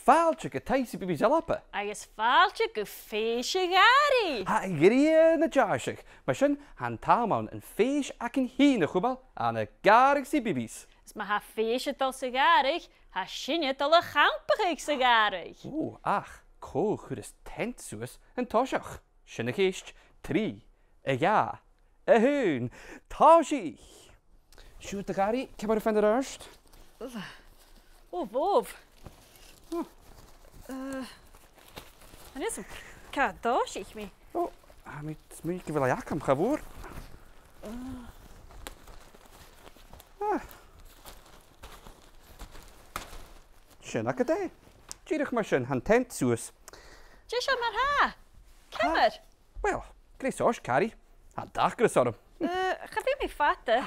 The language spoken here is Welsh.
Fáilte go CBeebies ALBA. Agus fáilte go Fèis a Ghàrraidh. Ha Ghàrraidh na teaseach, mar sin han támán an Fèis ac an hína chubal an a Ghàrraidh CBeebies. Is ma ha Fèis a sa Ghàrraidh, ha sinne tal a champachadh sa Ghàrraidh. Ach, chuireas teant suas an toiseach. Sinna chéist, 3, a gha, a hún, toiseach. Siúd a Ghàrraidh, cebar a fender arst? Bóv. An is een toiseach mi. Mit smuig go bhfuil a am chabhór. Sin ac a dé. Díirech mar sin han teant suas. Dé seo mar ha. Cemer. Wel, grés os, Carrie. Han dachgras orm. Cha bhí mi fata.